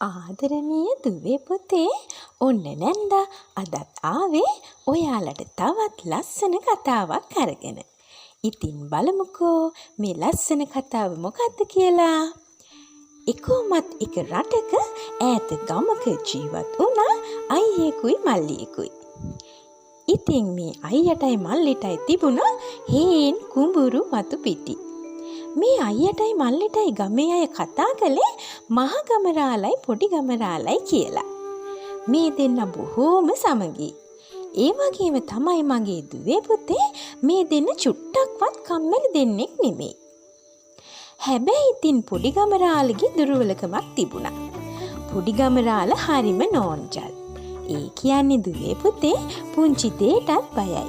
ආදරණීය දුවේ පුතේ ඔන්න නැන්දා අදත් ආවේ ඔයාලට තවත් ලස්සන කතාවක් අරගෙන. ඉතින් බලමුකෝ මේ ලස්සන කතාව මොකක්ද කියලා. එකෝමත් එක රටක ඈත ගමක ජීවත් වුණා අයියෙකුයි මල්ලියෙකුයි. ඉතින් මේ අයියටයි මල්ලිටයි තිබුණා හේන් කුඹුරු වතු පිටි. මේ අයියටයි මල්ලිටයි ගමේ අය කතා කළේ මහ ගමරාලයි පොඩි ගමරාලයි කියලා. මේ දෙන්න බොහෝම සමගි. ඒ වගේම තමයි මගේ දුවේ පුතේ මේ දෙන්න චුට්ටක්වත් කම්මැලි දෙන්නෙක් නෙමෙයි. හැබැයි ඉතින් පොඩි ගමරාලගේ දුර්වලකමක් තිබුණා. පොඩි ගමරාල හරිම නෝන්ජල්. ඒ කියන්නේ දුවේ පුතේ පුංචි දෙයටත් බයයි.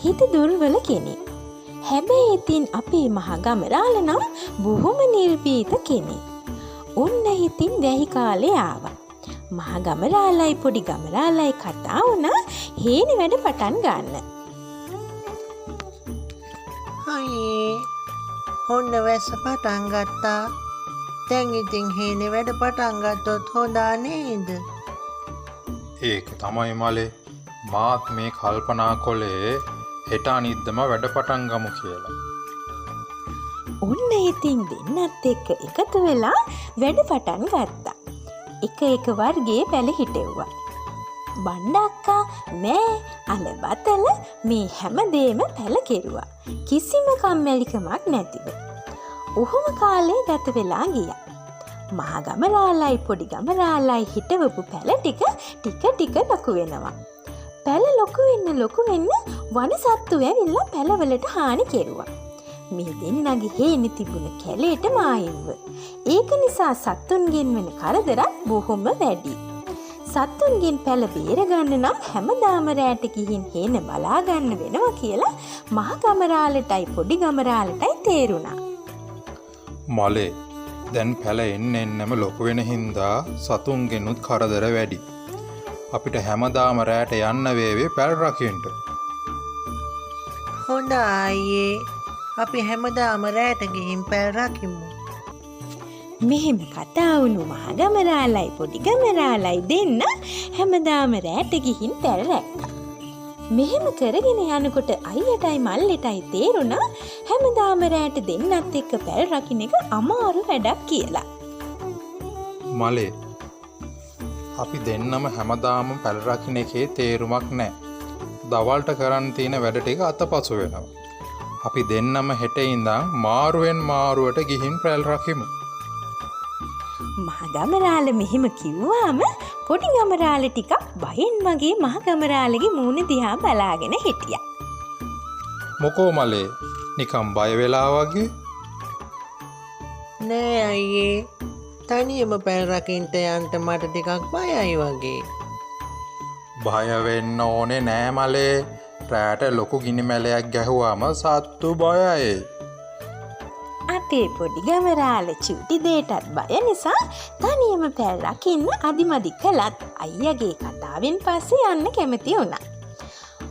හිත දුර්වල කෙනෙක්. හැබැයි ඉතින් අපේ මහ ගමරාල නම් බොහොම නිර්භීත කෙනෙක්. ඔන්න ඉතින් දැහි කාලේ ආවා. මහ ගමරාලයි පොඩි ගමරාලයි කතා වුණා හේනේ වැඩ පටන් ගන්න. අයියේ ඔන්න වැස්ස පටන් ගත්තා. දැන් ඉතින් හේනේ වැඩ පටන් ගත්තොත් හොඳා නේද? ඒක තමයි මලේ මාත් මේ කල්පනා කොලේ හෙට අනිද්දම වැඩ පටන් ගමු කියලා. ඔන්න ඉතින් දෙන්නත් එක්ක එකතු වෙලා වැඩ පටන් ගත්තා. එක වර්ගයේ පැල හිටෙව්වා. බණ්ඩක්කා නෑ අල බතල මේ හැමදේම පැල කෙරුවා. කිසිම කම්මැලිකමක් නැතිව. ඔහොම කාලේ ගත වෙලා ගියා. මහ ගමරාලයි පොඩි ගමරාලයි හිටවපු පැල ටික ලොකු වෙනවා. පැල ලොකු වෙන්න වන සත්තු ඇවිල්ලා පැලවලට හානි කෙරුවා. මේ දෙන්නගේ හේනේ තිබුණ කැලේට මායිම්ව. ඒක නිසා සත්තුන්ගෙන් වෙන කරදරත් බොහොම වැඩි. සත්තුන්ගෙන් පැල බේරගන්න නම් හැමදාම රැට ගිහින් හේන බලා ගන්න වෙනවා කියලා මහ ගමරාලටයි පොඩි ගමරාලටයි තේරුණා. මලේ දැන් පැල එන්නෙම ලොකු වෙන හින්දා සතුන්ගෙනුත් කරදර වැඩි. අපිට හැමදාම රැට යන්න වේවේ පැල් රකින්න. හොඳ අයියේ අපි හැමදාම රැට ගිහින් පැල් රකිමු. මෙහෙම කතා වුණු මහ ගමරාලයි පොඩි ගමරාලයි දෙන්න හැමදාම රැට ගිහින් පැල් රැක්කා. මෙහෙම කරගෙන යනකොට අයියටයි මල්ලිටයි තේරුණා හැමදාම රැට දෙන්නත් එක්ක පැල් රකින්න එක අමාරු වැඩක් කියලා. මලේ අපි දෙන්නම හැමදාම පැල් රකින්න එකේ තේරුමක් නැහැ. දවල්ට කරන්න තියෙන වැඩ ටික අතපසු වෙනවා. අපි දෙන්නම හෙට ඉඳන් මාරුවෙන් මාරුවට ගිහින් පැල් රකිමු. මහ ගමරාල මෙහෙම කිව්වාම පොඩි ගමරාල ටිකක් බයෙන් වගේ මහ ගමරාලගේ මූණ දිහා බලාගෙන හිටියා. මොකෝ මලේ නිකම් බය වෙලා වගේ? නෑ අයියේ තනියම පැල් රකින්ට යන්න මට ටිකක් බයයි වගේ. බය වෙන්න ඕනේ නෑ මලේ. රැට ලොකු ගිනි මැලයක් ගැහුවාම සත්තු බයයි. අපේ පොඩි ගමරාල චූටි දෙයටත් බය නිසා තනියම පැල් රකින්න අදිමදි කළත් අයියගේ කතාවෙන් පස්සේ යන්න කැමති වුණා.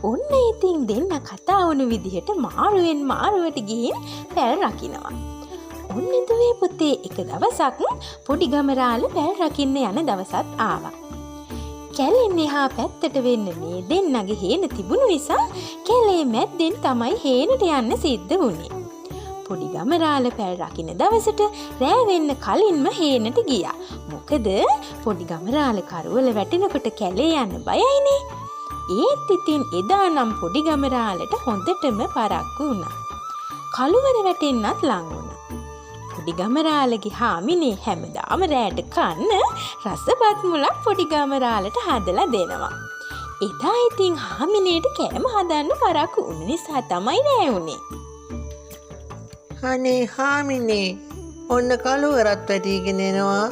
ඔන්න ඉතින් දෙන්න කතා වුණු විදිහට මාරුවෙන් මාරුවට ගිහින් පැල් රකින්නවා. ඔන්න දුවේ පුතේ එක දවසක් පොඩි ගමරාල පැල් රකින්න යන දවසත් ආවා. කැලෙන් එහා පැත්තට වෙන්න මේ දෙන්නගේ හේන තිබුණු නිසා කැලේ මැද්දෙන් තමයි හේනට යන්න සිද්ධ වුණේ. පොඩි ගමරාල පැල් රකින්න දවසට රෑ වෙන්න කලින්ම හේනට ගියා. මොකද පොඩි ගමරාල කරවල වැටෙනකොට කැලේ යන්න බයයිනේ. ඒත් ඉතින් එදා නම් පොඩි ගමරාලට හොඳටම පරක්කු වුණා. කළුවර වැටෙන්නත් ලං වුණා. පොඩි ගමරාලගේ හාමිනේ හැමදාම රැට කන්න රසබත් මුලක් පොඩි ගමරාලට හදලා දෙනවා. එදා ඉතින් හාමිනේට කෑම හදන්න පරක්කු වුණ නිසා තමයි රෑ වුණේ. අනේ හාමිනේ ඔන්න කළුවරත් වැටිගෙන එනවා.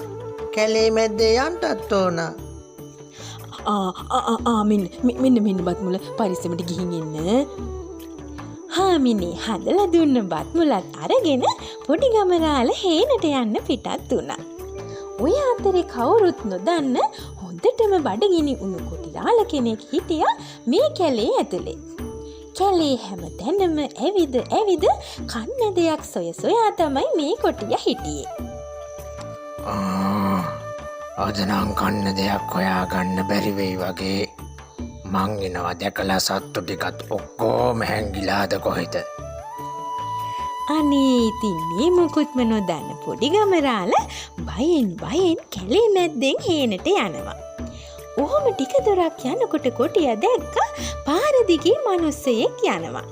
කැලේ මැද්දේ යන්නත් ඕන. මෙන්න බත් මුල පරිස්සමට ගිහින් එන්න. හාමිනේ හදලා දුන්න බත් මුලත් අරගෙන පොඩි ගමරාල හේනට යන්න පිටත් වුණා. ඔය අතරේ කවුරුත් නොදන්න හොඳටම බඩගිනි උණු කොටිලාල කෙනෙක් හිටියා මේ කැලේ ඇතුලේ. කැලේ හැම තැනම ඇවිද කන්න දෙයක් සොයා තමයි මේ කොටිය හිටියේ. අද නම් කන්න දෙයක් හොයාගන්න බැරි වෙයි වගේ. මං එනවා දැකලා සත්තු ටිකත් ඔක්කොම හැංගිලාද කොහෙද? අනේ ඉතින් මේ මුකුත්ම නොදන්න පොඩි ගමරාල බයෙන් කැලේ මැද්දෙන් හේනට යනවා. ඔහොම ටික දුරක් යනකොට කොටියා දැක්ක පාර දිගේ මිනිස්සෙක් යනවා.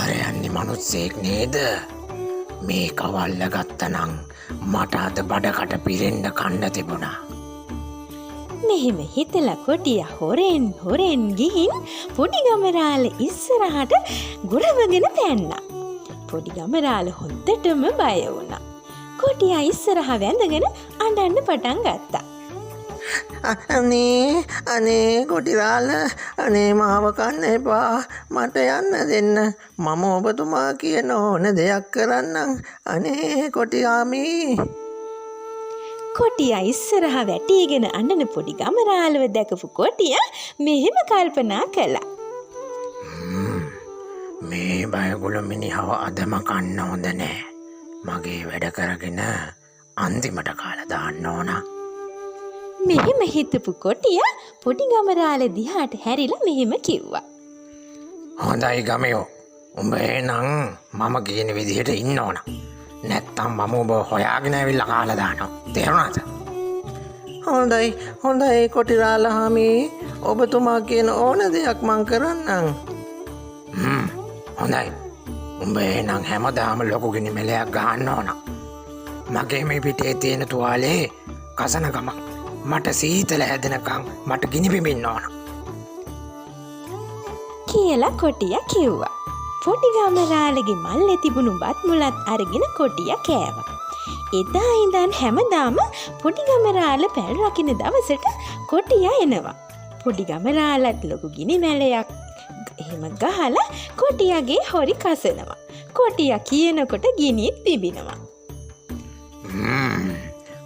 අර යන්නේ මිනිස්සෙක් නේද? මේ කවල්ල ගත්තනම් මට අද බඩකට පිරෙන්න කන්න තිබුණා. මෙහෙම හිතලා කොටියා හොරෙන් ගිහින් පොඩි ගමරාල ඉස්සරහට ගොරවගෙන පැන්නා. පොඩි ගමරාල හොඳටම බය වුණා. කොටියා ඉස්සරහ වැඳගෙන අඬන්න පටන් ගත්තා. අනේ කොටිරාල අනේ මාව කන්න එපා මට යන්න දෙන්න මම ඔබතුමා කියන ඕන දෙයක් කරන්නම් අනේ කොටියාමි. කොටියා ඉස්සරහ වැටීගෙන අඬන පොඩි ගමරාලව දැකපු කොටියා මෙහෙම කල්පනා කළා. මේ බයගුළු මිනිහව අදම කන්න හොඳ නෑ. මගේ වැඩ කරගෙන අන්තිමට කාලා දාන්න ඕන. මෙහෙම හිතපු කොටියා පොඩි ගමරාල දිහාට හැරිලා මෙහෙම කිව්වා. හොඳයි ගමයෝ. උඹ එහෙනම් මම කියන විදිහට ඉන්න ඕන. නැත්තම් මම ඔබ හොයාගෙන ඇවිල්ලා කාලා දානවා. තේරුණාද? හොඳයි කොටිරාලහාමි ඔබතුමා කියන ඕන දෙයක් මං කරන්නම්. හොඳයි. උඹ එහෙනම් හැමදාම ලොකු ගිනි මෙලයක් ගහන්න ඕන. මගේ මේ පිටේ තියෙන තුවාලේ කසන ගම මට සීතල හැදෙනකම් මට ගිනි පිඹින්න ඕන කියලා කොටියා කිව්වා. පොඩි ගමරාලගේ මල්ලේ තිබුණු බත් මුලත් අරගෙන කොටියා කෑවා. එදා ඉඳන් හැමදාම පොඩි ගමරාල පැල් රකින්න දවසට කොටියා එනවා. පොඩි ගමරාලත් ලොකු ගිනි මැලයක් එහෙම ගහලා කොටියාගේ හොරි කසනවා. කොටියා කියනකොට ගිනිත් තිබෙනවා.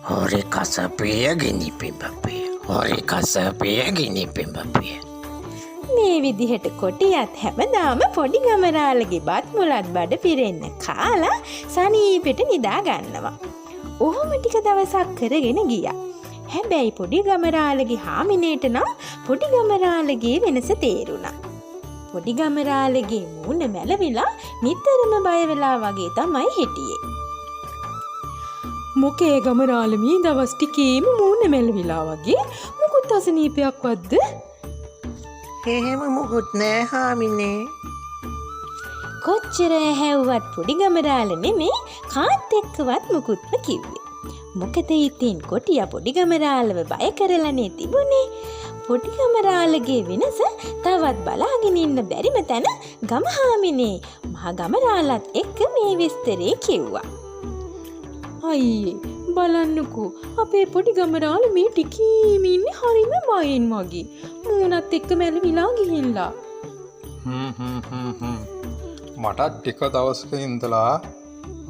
හොරි කසපිය ගිනි පිඹපිය. හොරි කසපිය ගිනි පිඹපිය. මේ විදිහට කොටියත් හැමදාම පොඩි ගමරාලගේ බත් මුලත් බඩ පිරෙන්න කාලා සනීපෙට නිදා ගන්නවා. ඔහොම ටික දවසක් කරගෙන ගියා. හැබැයි පොඩි ගමරාලගේ හාමිනේට නම් පොඩි ගමරාලගේ වෙනස තේරුණා. පොඩි ගමරාලගේ මූණ මැලවිලා නිතරම බය වෙලා වගේ තමයි හිටියේ. මොකේ ගමරාල මේ දවස් ටිකේම මූණ මැලවිලා වගේ මොකුත් අසනීපයක්වත්ද? එහෙම මොකුත් නෑ හාමිනේ. කොච්චර හැව්වත් පොඩි ගමරාල නෙමේ කාත් එක්කවත් මුකුත්ම කිව්වේ. මොකද ඉතින් කොටියා පොඩි ගමරාලව බය කරලානේ තිබුණේ. පොඩි ගමරාලගේ වෙනස තවත් බලාගෙන ඉන්න බැරිම තැන ගමහාමිනේ මහ ගමරාලත් එක්ක මේ විස්තරේ කිව්වා. අයියේ බලන්නකෝ අපේ පොඩි ගමරාල මේ ටිකීම ඉන්නේ හරිම බයෙන් වගේ. මූණත් එක්ක මැලවිලා ගිහිල්ලා. මටත් ටික දවසක ඉඳලා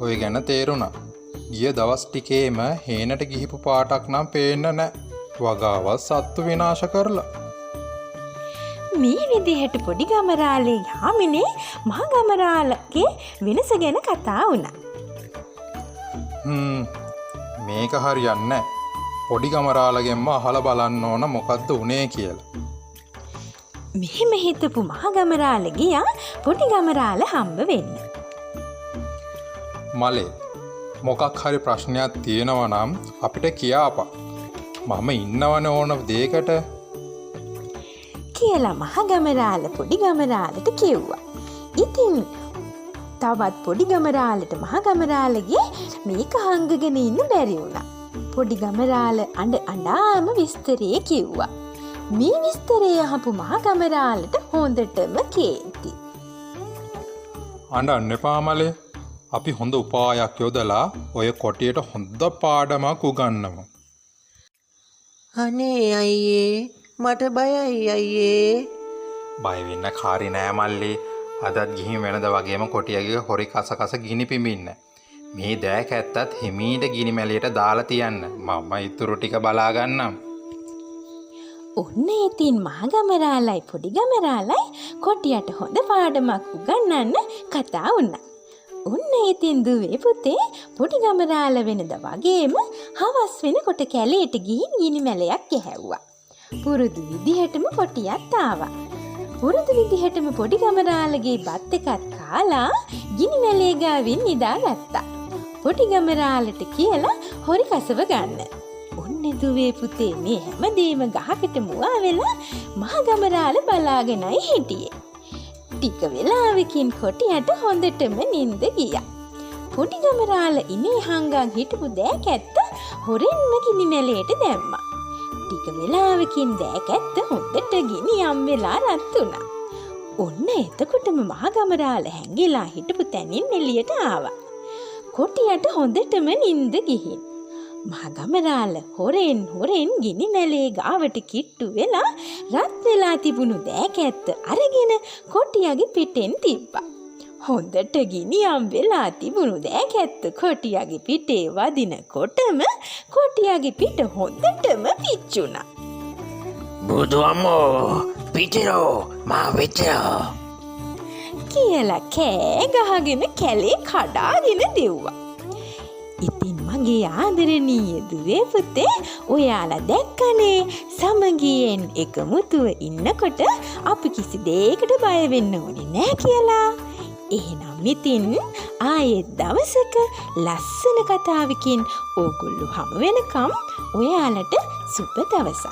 ඔය ගැන තේරුණා. ගිය දවස් ටිකේම හේනට ගිහිපු පාටක් නම් පේන්න නෑ. වගාවත් සත්තු විනාශ කරලා. මේ විදිහට පොඩි ගමරාලේ යාමිනේ මහ ගමරාලගේ වෙනස ගැන කතා වුණා. මේක හරියන්නේ නෑ. පොඩි ගමරාලගෙන්ම අහලා බලන්න ඕන මොකද්ද උනේ කියලා. මෙහෙම හිතපු මහ ගමරාල ගියා පොඩි ගමරාල හම්බ වෙන්න. මලේ මොකක් හරි ප්‍රශ්නයක් තියෙනවා නම් අපිට කියාපන්. මම ඉන්නවන ඕන දෙයකට කියලා මහ ගමරාල පොඩි ගමරාලට කිව්වා. ඉතින් තවත් පොඩි ගමරාලට මහ ගමරාලගේ මේක හංගගෙන ඉන්න බැරි වුණා. පොඩි ගමරාල අඬාම විස්තරේ කිව්වා. මේ විස්තරේ අහපු මහ ගමරාලට හොඳටම කේන්ති. අඬන්න එපා මලේ. අපි හොඳ උපායක් යොදලා ඔය කොටියට හොඳ පාඩමක් උගන්වමු. අනේ අයියේ මට බයයි අයියේ. බය වෙන්න කාරි නෑ මල්ලි. අදත් ගිහින් වෙනද වගේම කොටියගේ හොරි කස ගිනි පිඹින්න. මේ දෑක ඇත්තත් හිමීට ගිනි මැලියට දාලා තියන්න. මම ඉතුරු ටික බලා ගන්නම්. ඔන්න ඉතින් මහ ගමරාලයි පොඩි ගමරාලයි කොටියට හොඳ පාඩමක් උගන්වන්න කතා වුණා. ඔන්න ඉතින් දුවේ පුතේ පොඩි ගමරාල වෙනද වගේම හවස් වෙනකොට කැලේට ගිහින් ගිනි මැලයක් ගැහැව්වා. පුරුදු විදිහටම කොටියත් ආවා. පුරුදු විදිහටම පොඩි ගමරාලගේ බත් එකත් කාලා ගිනි මැලේ ගාවින් නිදාගත්තා. පොඩි ගමරාලට කියලා හොරි කසව ගන්න. ඔන්න දුවේ පුතේ මේ හැමදේම ගහකට මුවා වෙලා මහ ගමරාල බලාගෙනයි හිටියේ. ටික වෙලාවකින් කොටියට හොඳටම නිින්ද ගියා. පොඩි ගමරාල ඉනේ හංගන් හිටපු දෑකැත්ත හොරෙන්ම ගිනි මැලේට දැම්මා. ටික වෙලාවකින් දෑකැත්ත හොඳට ගිනි යම් වෙලා රත් වුණා. ඔන්න එතකොටම මහ ගමරාල හැංගිලා හිටපු තැනින් එළියට ආවා. කොටියට හොඳටම නිින්ද ගිහින්. මහ ගමරාල හොරෙන් ගිනි මැලේ ගාවට කිට්ටු වෙලා රත් වෙලා තිබුණු දෑකැත්ත අරගෙන කොටියගේ පිටෙන් තිබ්බා. හොඳට ගිනියම් වෙලා තිබුණු දෑකැත්ත කොටියගේ පිටේ වදිනකොටම කොටියගේ පිට හොඳටම පිච්චුණා. බුදු අම්මෝ පිටිරෝ මා වෙච්චා කියලා කෑ ගහගෙන කැලේ කඩාගෙන දෙව්වා. ඉතින් මගේ ආදරණීය දුවේ පුතේ ඔයාලා දැක්කනේ සමගියෙන් එකමුතුව ඉන්නකොට අපි කිසි දෙයකට බය වෙන්න ඕනේ නෑ කියලා. එහෙනම් ඉතින් ආයෙත් දවසක ලස්සන කතාවකින් ඕගොල්ලෝ හමු වෙනකම් ඔයාලට සුබ දවසක්.